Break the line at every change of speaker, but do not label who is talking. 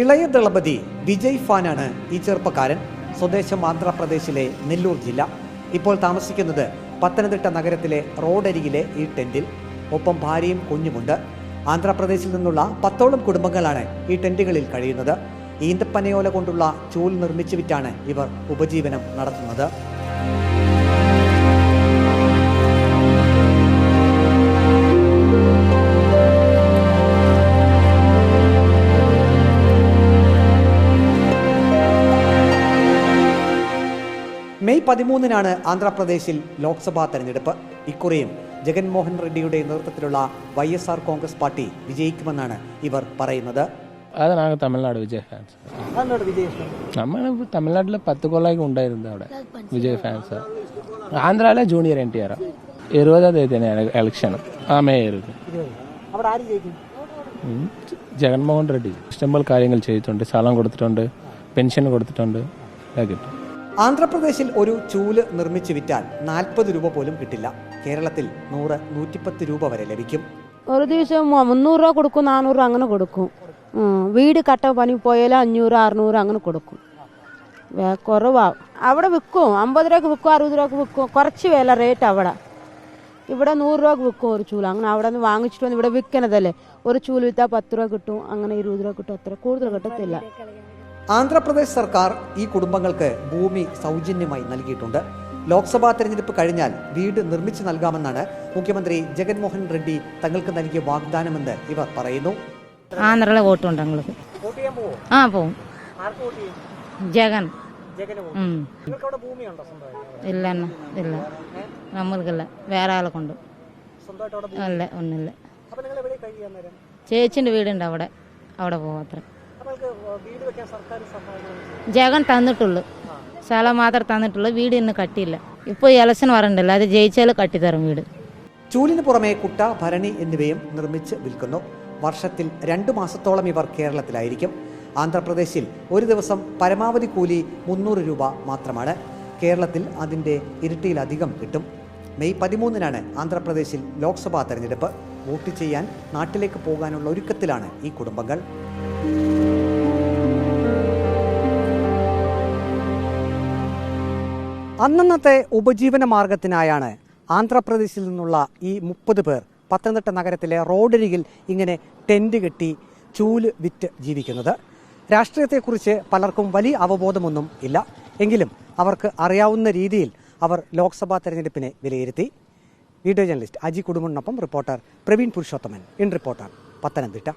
ഇളയ ദളപതി വിജയ് ഫാനാണ് ഈ ചെറുപ്പക്കാരൻ. സ്വദേശം ആന്ധ്രാപ്രദേശിലെ നെല്ലൂർ ജില്ല. ഇപ്പോൾ താമസിക്കുന്നത് പത്തനംതിട്ട നഗരത്തിലെ റോഡരികിലെ ഈ ടെന്റിൽ. ഒപ്പം ഭാര്യയും കുഞ്ഞുമുണ്ട്. ആന്ധ്രാപ്രദേശിൽ നിന്നുള്ള 10ഓളം കുടുംബങ്ങളാണ് ഈ ടെന്റുകളിൽ കഴിയുന്നത്. ഈന്തപ്പനയോല കൊണ്ടുള്ള ചൂൽ നിർമ്മിച്ചു വിറ്റാണ് ഇവർ ഉപജീവനം നടത്തുന്നത്. മെയ് 13-നാണ് ആന്ധ്രാപ്രദേശിൽ ലോക്സഭാ തെരഞ്ഞെടുപ്പ്. ഇക്കുറിയും ജഗൻമോഹൻ റെഡ്ഡിയുടെ നേതൃത്വത്തിലുള്ള YSR കോൺഗ്രസ് പാർട്ടി വിജയിക്കുമെന്നാണ് ഇവർ പറയുന്നത്.
അത് നാங்கள் തമിഴ്നാട് വിജയ് ഫാൻസ്. നമ്മൾ തമിഴ്നാട്ടിൽ 10 കൊല്ലം ഉണ്ടായിരുന്നു അവിടെ വിജയ് ഫാൻസ്. ആന്ധ്രയിലെ ജൂനിയർ NTR 20-ാം തീയതിയാണ് ഇലക്ഷൻ. മെയ് 20 ജഗൻമോഹൻ റെഡ്ഡി ഇഷ്ടംപോലെ കാര്യങ്ങൾ ചെയ്തിട്ടുണ്ട്. സ്ഥലം കൊടുത്തിട്ടുണ്ട്, പെൻഷൻ കൊടുത്തിട്ടുണ്ട്. കിട്ടും.
ആന്ധ്രാപ്രദേശിൽ ഒരു ചൂല് നിർമ്മിച്ചു വിറ്റാൽ 40 രൂപ പോലും കിട്ടില്ല. കേരളത്തിൽ 100-110 രൂപ വരെ ലഭിക്കും.
ഒരു ദിവസം 300 രൂപ കൊടുക്കും, 400 രൂപ അങ്ങനെ കൊടുക്കും. വീട് കട്ട പണി പോയാലും 500-600 അങ്ങനെ കൊടുക്കും. കുറവാകും. അവിടെ വിൽക്കും, 50 രൂപയ്ക്ക് വിൽക്കും, 60 രൂപയ്ക്ക് വിൽക്കും. കുറച്ച് വില റേറ്റ് അവിടെ. ഇവിടെ 100 രൂപയ്ക്ക് വിൽക്കും ഒരു ചൂല്. അങ്ങനെ അവിടെ നിന്ന് വാങ്ങിച്ചിട്ട് വന്ന് ഇവിടെ വിൽക്കണതല്ലേ. ഒരു ചൂല് വിറ്റാൽ 10 രൂപ കിട്ടും, അങ്ങനെ 20 രൂപ കിട്ടും. അത്ര കൂടുതൽ കിട്ടത്തില്ല.
ആന്ധ്രാപ്രദേശ് സർക്കാർ ഈ കുടുംബങ്ങൾക്ക് ഭൂമി സൗജന്യമായി നൽകിയിട്ടുണ്ട്. ലോക്സഭാ തെരഞ്ഞെടുപ്പ് കഴിഞ്ഞാൽ വീട് നിർമ്മിച്ചു നൽകാമെന്നാണ് മുഖ്യമന്ത്രി ജഗൻമോഹൻ റെഡ്ഡി തങ്ങൾക്ക് നൽകിയ വാഗ്ദാനമെന്ന് ഇവർ പറയുന്നു.
ആന്ധ്രയിലെ വോട്ടുണ്ട് ഞങ്ങൾക്ക്. പോവും. ജഗൻ. ഇല്ല ഇല്ല, നമ്മൾക്കില്ല, വേറെ ആളെ കൊണ്ട്. അല്ല, ഒന്നില്ല. ചേച്ചിന്റെ വീടുണ്ട് അവിടെ, അവിടെ പോവും. അത്ര ജഗൻ തന്നിട്ടുള്ളു, സ്ഥലം മാത്രം തന്നിട്ടുള്ളു. വീട് ഇന്ന് കട്ടിയില്ല. ഇപ്പോൾ ഇലക്ഷൻ വരണ്ടല്ലോ, അത് ജയിച്ചാൽ കട്ടിത്തരും വീട്.
ചൂലിന് പുറമെ കുട്ട, ഭരണി എന്നിവയും നിർമ്മിച്ച് വിൽക്കുന്നു. വർഷത്തിൽ 2 മാസത്തോളം ഇവർ കേരളത്തിലായിരിക്കും. ആന്ധ്രാപ്രദേശിൽ ഒരു ദിവസം പരമാവധി കൂലി 300 രൂപ മാത്രമാണ്. കേരളത്തിൽ അതിൻ്റെ ഇരട്ടിയിലധികം കിട്ടും. മെയ് 13-നാണ് ആന്ധ്രാപ്രദേശിൽ ലോക്സഭാ തെരഞ്ഞെടുപ്പ്. വോട്ട് ചെയ്യാൻ നാട്ടിലേക്ക് പോകാനുള്ള ഒരുക്കത്തിലാണ് ഈ കുടുംബങ്ങൾ. അന്നന്നത്തെ ഉപജീവന മാർഗത്തിനായാണ് ആന്ധ്രാപ്രദേശിൽ നിന്നുള്ള ഈ 30 പേർ പത്തനംതിട്ട നഗരത്തിലെ റോഡരികിൽ ഇങ്ങനെ ടെന്റ് കെട്ടി ചൂല് വിറ്റ് ജീവിക്കുന്നത്. രാഷ്ട്രീയത്തെക്കുറിച്ച് പലർക്കും വലിയ അവബോധമൊന്നും ഇല്ല. എങ്കിലും അവർക്ക് അറിയാവുന്ന രീതിയിൽ അവർ ലോക്സഭാ തെരഞ്ഞെടുപ്പിനെ വിലയിരുത്തി. വീഡിയോ ജേർണലിസ്റ്റ് അജി കുടുംബനൊപ്പം reporter Praveen Purushothaman, in reporter, Pathanamthitta.